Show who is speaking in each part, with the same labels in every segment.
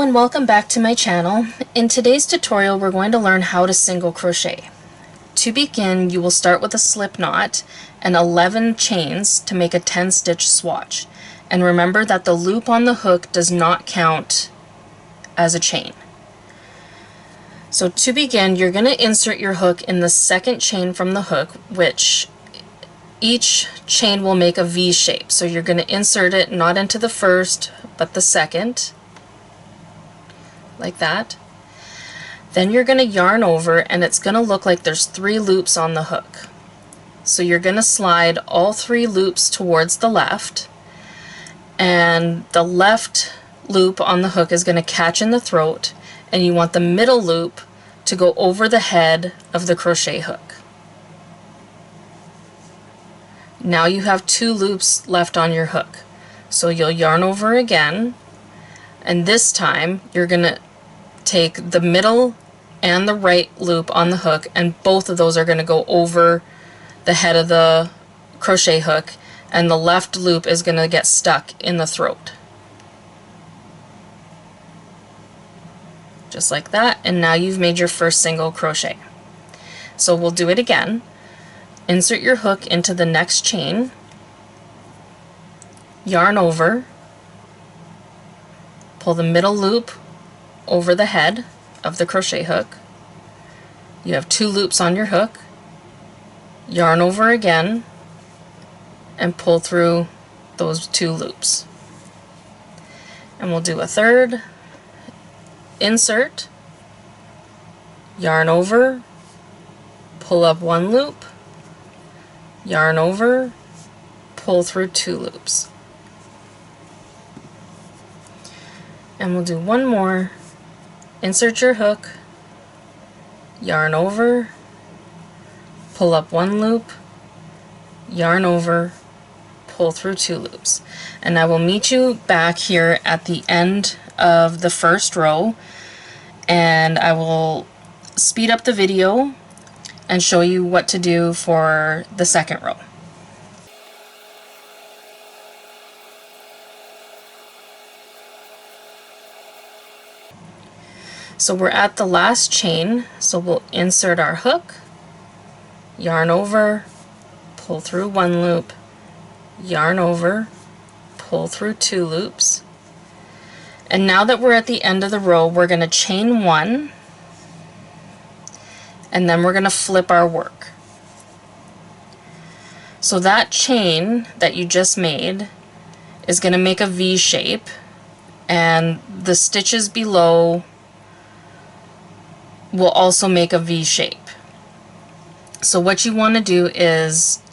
Speaker 1: Hello and welcome back to my channel. In today's tutorial we're going to learn how to single crochet. To begin, you will start with a slip knot and 11 chains to make a 10 stitch swatch. And remember that the loop on the hook does not count as a chain. So to begin, you're going to insert your hook in the second chain from the hook, which each chain will make a V shape. So you're going to insert it not into the first but the second, like that. Then you're going to yarn over and it's going to look like there's 3 loops on the hook. So you're going to slide all 3 loops towards the left, and the left loop on the hook is going to catch in the throat, and you want the middle loop to go over the head of the crochet hook. Now you have 2 loops left on your hook. So you'll yarn over again, and this time you're going to take the middle and the right loop on the hook, and both of those are going to go over the head of the crochet hook, and the left loop is going to get stuck in the throat. Just like that, and now you've made your first single crochet. So we'll do it again. Insert your hook into the next chain, yarn over, pull the middle loop over the head of the crochet hook. You have 2 loops on your hook, yarn over again, and pull through those 2 loops. And we'll do a third. Insert, yarn over, pull up 1 loop, yarn over, pull through 2 loops. And we'll do one more. Insert your hook, yarn over, pull up 1 loop, yarn over, pull through 2 loops. And I will meet you back here at the end of the first row, and I will speed up the video and show you what to do for the second row. So we're at the last chain, so we'll insert our hook, yarn over, pull through 1 loop, yarn over, pull through 2 loops. And now that we're at the end of the row, we're going to chain 1, and then we're going to flip our work. So that chain that you just made is going to make a V shape, and the stitches below will also make a V shape. So what you want to do is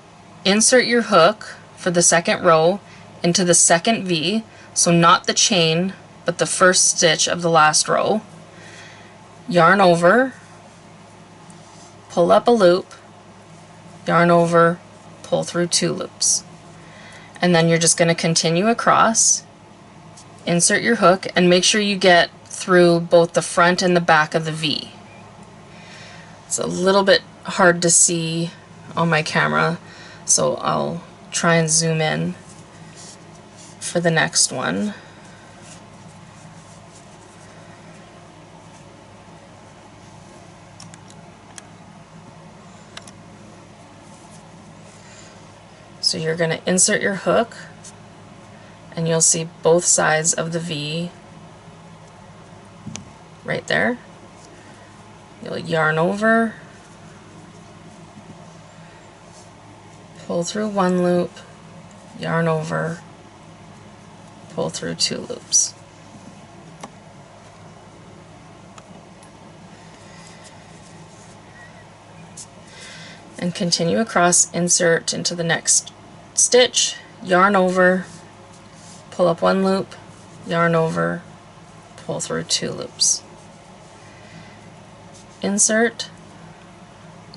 Speaker 1: insert your hook for the second row into the second V, so not the chain but the first stitch of the last row, yarn over, pull up a loop, yarn over, pull through 2 loops. And then you're just going to continue across, insert your hook, and make sure you get through both the front and the back of the V. It's a little bit hard to see on my camera, so I'll try and zoom in for the next one. So you're going to insert your hook, and you'll see both sides of the V right there. You'll yarn over, pull through 1 loop, yarn over, pull through 2 loops. And continue across, insert into the next stitch, yarn over, pull up 1 loop, yarn over, pull through 2 loops. Insert,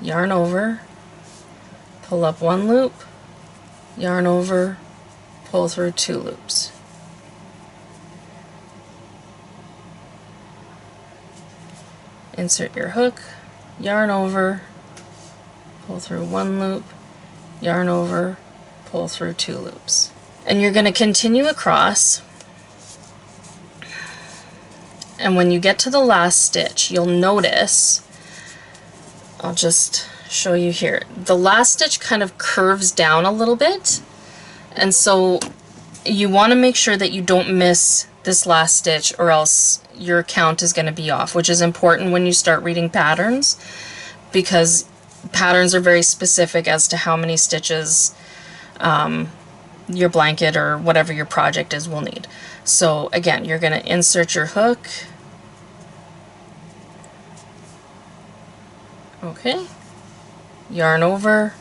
Speaker 1: yarn over, pull up 1 loop, yarn over, pull through 2 loops. Insert your hook, yarn over, pull through 1 loop, yarn over, pull through 2 loops. And you're going to continue across And when you get to the last stitch, you'll notice, I'll just show you here, the last stitch kind of curves down a little bit, and so you want to make sure that you don't miss this last stitch, or else your count is going to be off, which is important when you start reading patterns, because patterns are very specific as to how many stitches your blanket or whatever your project is will need. So again, you're going to insert your hook. Okay, yarn over,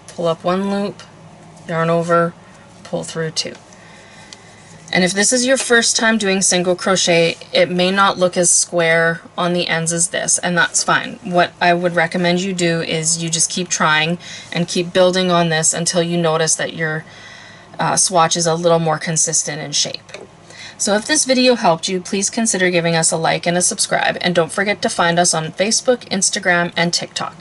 Speaker 1: pull up one loop, yarn over, pull through two. And if this is your first time doing single crochet, it may not look as square on the ends as this, and that's fine. What I would recommend you do is you just keep trying and keep building on this until you notice that your swatch is a little more consistent in shape. So if this video helped you, please consider giving us a like and a subscribe, and don't forget to find us on Facebook, Instagram, and TikTok.